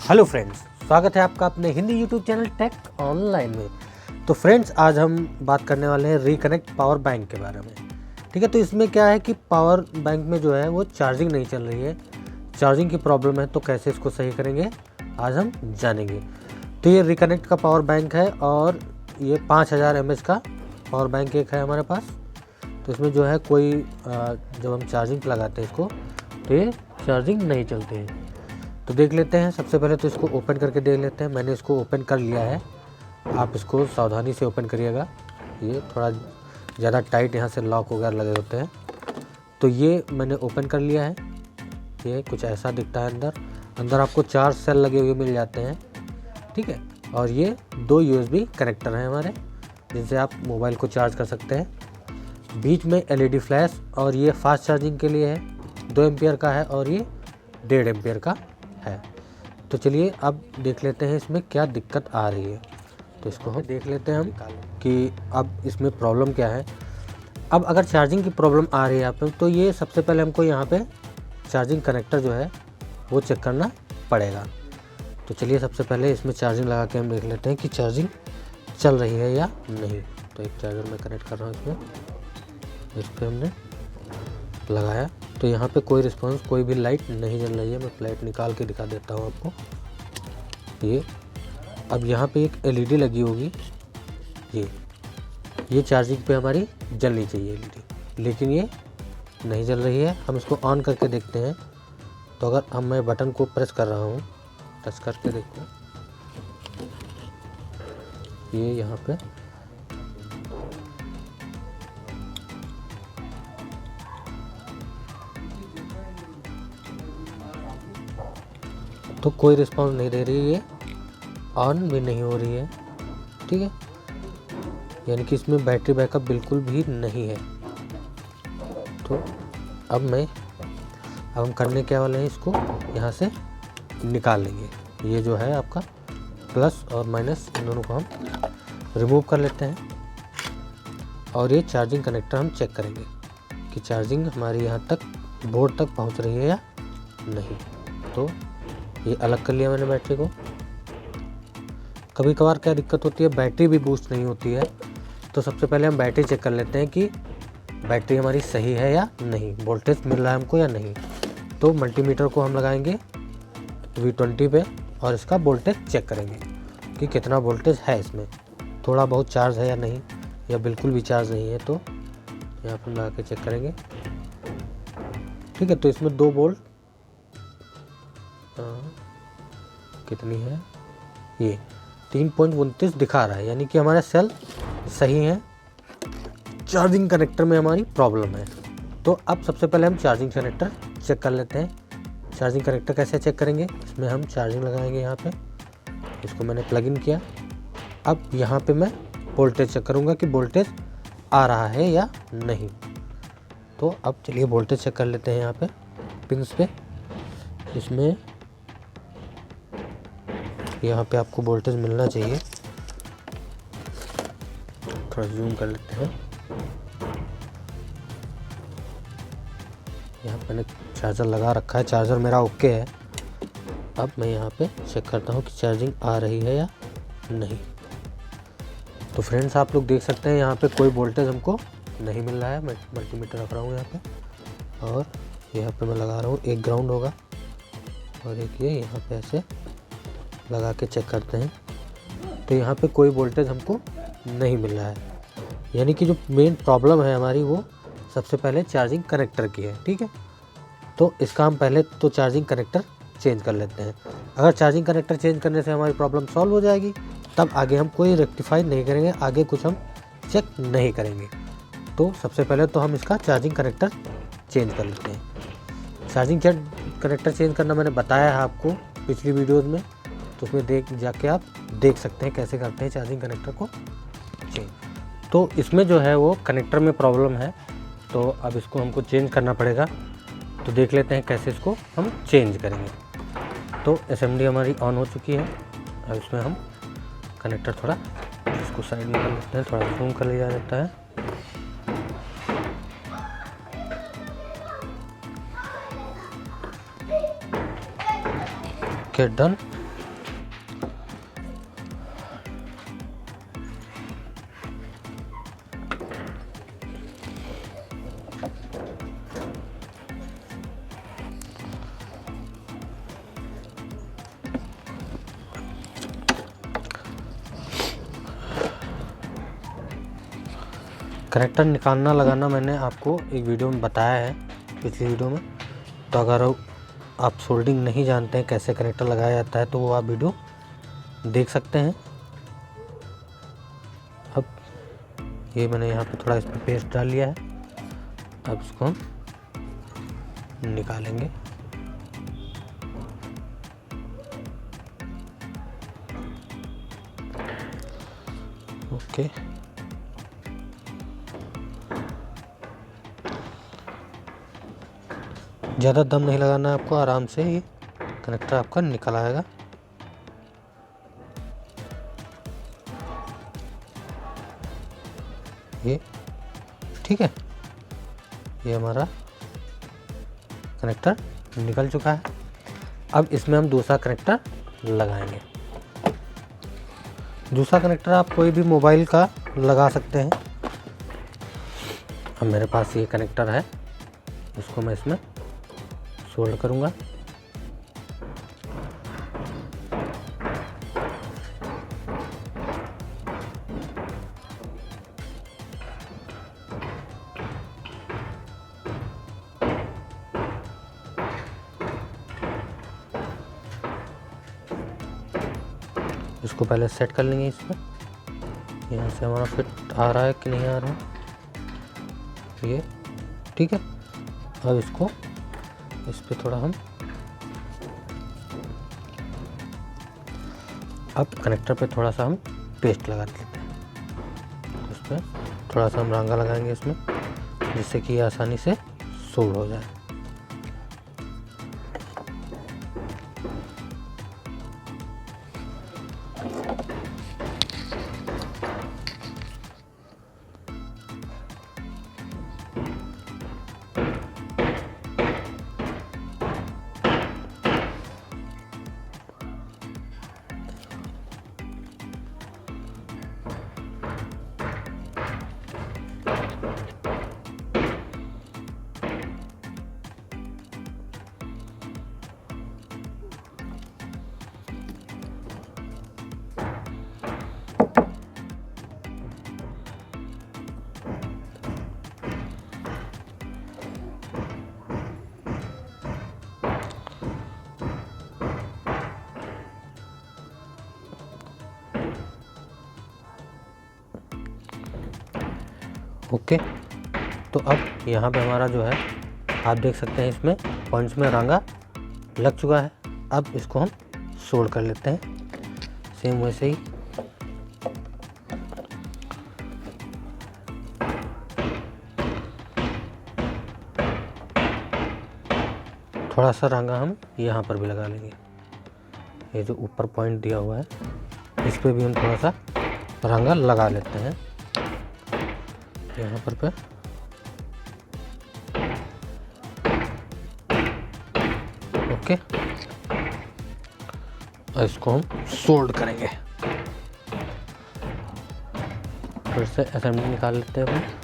Hello friends, स्वागत है आपका अपने Hindi YouTube channel tech online में। तो फ्रेंड्स, आज हम बात करने वाले हैं रिकनेक्ट पावर बैंक के बारे में। ठीक है, तो इसमें क्या है कि पावर बैंक में जो है वो चार्जिंग नहीं चल रही है, चार्जिंग की प्रॉब्लम है। तो कैसे इसको सही करेंगे आज हम जानेंगे। तो ये रिकनेक्ट का पावर बैंक है और ये 5000 mAh का पावर बैंक एक है हमारे पास। तो इसमें जो है कोई जब हम चार्जिंग लगाते हैं इसको तो ये चार्जिंग नहीं चलती है। तो देख लेते हैं। सबसे पहले तो इसको ओपन करके देख लेते हैं। मैंने इसको ओपन कर लिया है, आप इसको सावधानी से ओपन करिएगा। ये थोड़ा ज़्यादा टाइट यहाँ से लॉक वगैरह लगे होते हैं। तो ये मैंने ओपन कर लिया है। ये कुछ ऐसा दिखता है। अंदर आपको 4 सेल लगे हुए मिल जाते हैं। ठीक है, और ये 2 USB कनेक्टर हैं हमारे, जिनसे आप मोबाइल को चार्ज कर सकते हैं। बीच में LED फ्लैश, और ये फास्ट चार्जिंग के लिए है। 2 एम्पियर का है और ये 1.5 एम्पियर का है। तो चलिए अब देख लेते हैं इसमें क्या दिक्कत आ रही है। तो इसको हम देख लेते हैं हम कि अब इसमें प्रॉब्लम क्या है। अब अगर चार्जिंग की प्रॉब्लम आ रही है आप तो ये सबसे पहले हमको यहाँ पे चार्जिंग कनेक्टर जो है वो चेक करना पड़ेगा। तो चलिए सबसे पहले इसमें चार्जिंग लगा के हम देख लेते हैं कि चार्जिंग चल रही है या नहीं। तो एक चार्जर मैं कनेक्ट कर रहा हूँ इसमें। इस पर हमने लगाया तो यहाँ पे कोई रिस्पांस, कोई भी लाइट नहीं जल रही है। मैं लाइट निकाल के दिखा देता हूँ आपको। ये अब यहाँ पे एक LED लगी होगी, ये चार्जिंग पे हमारी जलनी चाहिए LED, लेकिन ये नहीं जल रही है। हम इसको ऑन करके देखते हैं। तो अगर मैं बटन को प्रेस कर रहा हूँ, टच करके देखते हैं, ये यहाँ पे तो कोई रिस्पांस नहीं दे रही है, ऑन भी नहीं हो रही है। ठीक है, यानी कि इसमें बैटरी बैकअप बिल्कुल भी नहीं है। तो अब हम करने क्या वाले हैं, इसको यहाँ से निकाल लेंगे। ये जो है आपका प्लस और माइनस, इन दोनों को हम रिमूव कर लेते हैं। और ये चार्जिंग कनेक्टर हम चेक करेंगे कि चार्जिंग हमारी यहाँ तक बोर्ड तक पहुँच रही है या नहीं। तो ये अलग कर लिया मैंने बैटरी को। कभी कभार क्या दिक्कत होती है, बैटरी भी बूस्ट नहीं होती है। तो सबसे पहले हम बैटरी चेक कर लेते हैं कि बैटरी हमारी सही है या नहीं, वोल्टेज मिल रहा है हमको या नहीं। तो मल्टीमीटर को हम लगाएंगे V20 पे और इसका वोल्टेज चेक करेंगे कि कितना वोल्टेज है इसमें, थोड़ा बहुत चार्ज है या नहीं, या बिल्कुल भी चार्ज नहीं है। तो यहाँ पर लगा के चेक करेंगे। ठीक है, तो इसमें 2 वोल्ट कितनी है, ये 3.29 दिखा रहा है, यानी कि हमारे सेल सही हैं। चार्जिंग कनेक्टर में हमारी प्रॉब्लम है। तो अब सबसे पहले हम चार्जिंग कनेक्टर चेक कर लेते हैं। चार्जिंग कनेक्टर कैसे चेक करेंगे, इसमें हम चार्जिंग लगाएंगे। यहाँ पे इसको मैंने प्लग इन किया। अब यहाँ पे मैं वोल्टेज चेक करूँगा कि वोल्टेज आ रहा है या नहीं। तो अब चलिए वोल्टेज चेक कर लेते हैं। यहाँ पे पिंस पे, इसमें यहाँ पे आपको वोल्टेज मिलना चाहिए। थोड़ा जूम कर लेते हैं। यहाँ मैंने चार्जर लगा रखा है, चार्जर मेरा ओके है। अब मैं यहाँ पे चेक करता हूँ कि चार्जिंग आ रही है या नहीं। तो फ्रेंड्स, आप लोग देख सकते हैं यहाँ पे कोई वोल्टेज हमको नहीं मिल रहा है। मैं मल्टीमीटर रख रहा हूँ यहाँ पे, और यहाँ पे मैं लगा रहा हूँ। एक ग्राउंड होगा और एक ये यहाँ पे ऐसे लगा के चेक करते हैं। तो यहाँ पे कोई वोल्टेज हमको नहीं मिल रहा है, यानी कि जो मेन प्रॉब्लम है हमारी वो सबसे पहले चार्जिंग कनेक्टर की है। ठीक है, तो इसका हम पहले तो चार्जिंग कनेक्टर चेंज कर लेते हैं। अगर चार्जिंग कनेक्टर चेंज करने से हमारी प्रॉब्लम सॉल्व हो जाएगी, तब आगे हम कोई रेक्टिफाई नहीं करेंगे, आगे कुछ हम चेक नहीं करेंगे। तो सबसे पहले तो हम इसका चार्जिंग कनेक्टर चेंज कर लेते हैं। चार्जिंग कनेक्टर चेंज करना मैंने बताया है आपको पिछली वीडियोज़ में, तो उसमें जाके आप देख सकते हैं कैसे करते हैं चार्जिंग कनेक्टर को चेंज। तो इसमें जो है वो कनेक्टर में प्रॉब्लम है, तो अब इसको हमको चेंज करना पड़ेगा। तो देख लेते हैं कैसे इसको हम चेंज करेंगे। तो असेंबली हमारी ऑन हो चुकी है। अब इसमें हम कनेक्टर थोड़ा इसको साइड में कर लेते हैं, थोड़ा जूम कर लिया जाता है। Okay, done. कनेक्टर निकालना लगाना मैंने आपको एक वीडियो में बताया है, पिछली वीडियो में। तो अगर आप सोल्डिंग नहीं जानते हैं कैसे कनेक्टर लगाया जाता है तो वो आप वीडियो देख सकते हैं। अब ये मैंने यहाँ पे थोड़ा इसमें पेस्ट डाल लिया है। अब इसको हम निकालेंगे। ओके, ज़्यादा दम नहीं लगाना है आपको, आराम से ये कनेक्टर आपका निकल आएगा। ये ठीक है, ये हमारा कनेक्टर निकल चुका है। अब इसमें हम दूसरा कनेक्टर लगाएंगे। दूसरा कनेक्टर आप कोई भी मोबाइल का लगा सकते हैं। अब मेरे पास ये कनेक्टर है, इसको मैं इसमें सोल्ड करूँगा। इसको पहले सेट कर लेंगे इसमें, यहाँ से हमारा फिट आ रहा है कि नहीं आ रहा है, ये ठीक है। अब इसको इस पे थोड़ा हम अब कनेक्टर पे थोड़ा सा हम पेस्ट लगा देते हैं। इस पर थोड़ा सा हम रांगा लगाएंगे इसमें, जिससे कि ये आसानी से सोल्ड हो जाए। ओके, तो अब यहाँ पे हमारा जो है आप देख सकते हैं इसमें पॉइंट्स में रांगा लग चुका है। अब इसको हम सोल्ड कर लेते हैं सेम वैसे ही। थोड़ा सा रांगा हम यहाँ पर भी लगा लेंगे। ये जो ऊपर पॉइंट दिया हुआ है इस पे भी हम थोड़ा सा रांगा लगा लेते हैं यहाँ पर ओके। और इसको हम सोल्ड करेंगे। फिर से असेंबली निकाल लेते हैं अपन।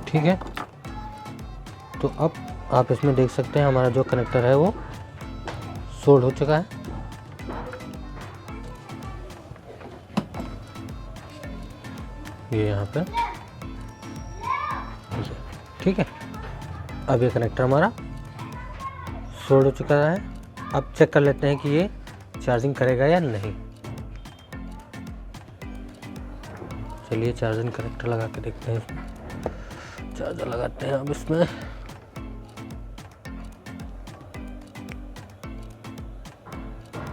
ठीक है, तो अब आप इसमें देख सकते हैं हमारा जो कनेक्टर है वो सोल्ड हो चुका है। ये यहाँ पे ठीक है। अब ये कनेक्टर हमारा सोल्ड हो चुका है। अब चेक कर लेते हैं कि ये चार्जिंग करेगा या नहीं। चलिए चार्जिंग कनेक्टर लगा के देखते हैं। इसमें चार्जर लगाते हैं अब इसमें।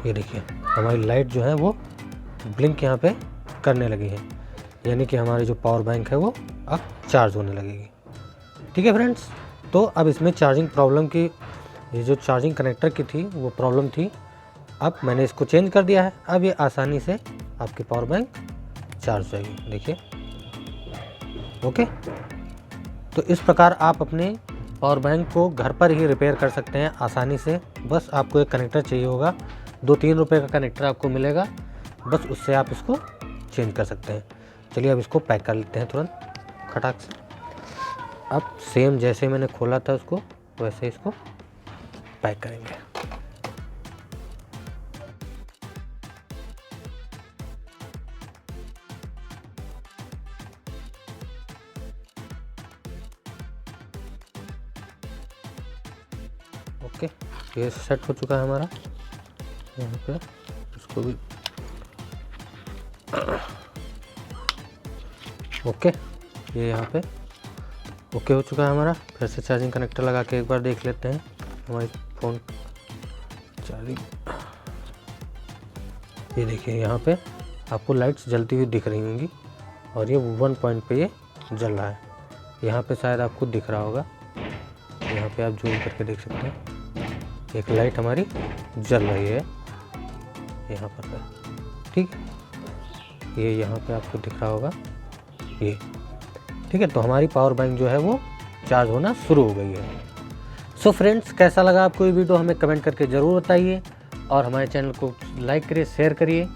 ये देखिए हमारी लाइट जो है वो ब्लिंक यहाँ पे करने लगी है। यानी कि हमारी जो पावर बैंक है वो अब चार्ज होने लगेगी। ठीक है फ्रेंड्स, तो अब इसमें चार्जिंग प्रॉब्लम की, ये जो चार्जिंग कनेक्टर की थी वो प्रॉब्लम थी, अब मैंने इसको चेंज कर दिया है। अब ये आसानी से आपकी पावर बैंक चार्ज हो जाएगी, देखिए। ओके, तो इस प्रकार आप अपने पावर बैंक को घर पर ही रिपेयर कर सकते हैं आसानी से। बस आपको एक कनेक्टर चाहिए होगा, 2-3 रुपये का कनेक्टर आपको मिलेगा, बस उससे आप इसको चेंज कर सकते हैं। चलिए अब इसको पैक कर लेते हैं तुरंत खटाक से। अब सेम जैसे मैंने खोला था उसको वैसे इसको पैक करेंगे। ओके, ये सेट हो चुका है हमारा। यहाँ पे इसको भी ओके, ये यहाँ पे ओके हो चुका है हमारा। फिर से चार्जिंग कनेक्टर लगा के एक बार देख लेते हैं हमारे फ़ोन चार्जिंग। ये देखिए यहाँ पे आपको लाइट्स जलती हुई दिख रही होंगी और ये 1 पॉइंट पे ये जल रहा है। यहाँ पे शायद आपको दिख रहा होगा, यहाँ पे आप जूम करके देख सकते हैं, एक लाइट हमारी जल रही है यहाँ पर। ठीक, ये यहाँ पे आपको दिख रहा होगा ये। ठीक है, तो हमारी पावर बैंक जो है वो चार्ज होना शुरू हो गई है। सो फ्रेंड्स, कैसा लगा आपको ये वीडियो हमें कमेंट करके ज़रूर बताइए और हमारे चैनल को लाइक करिए, शेयर करिए।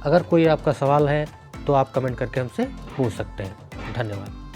अगर कोई आपका सवाल है तो आप कमेंट करके हमसे पूछ सकते हैं। धन्यवाद।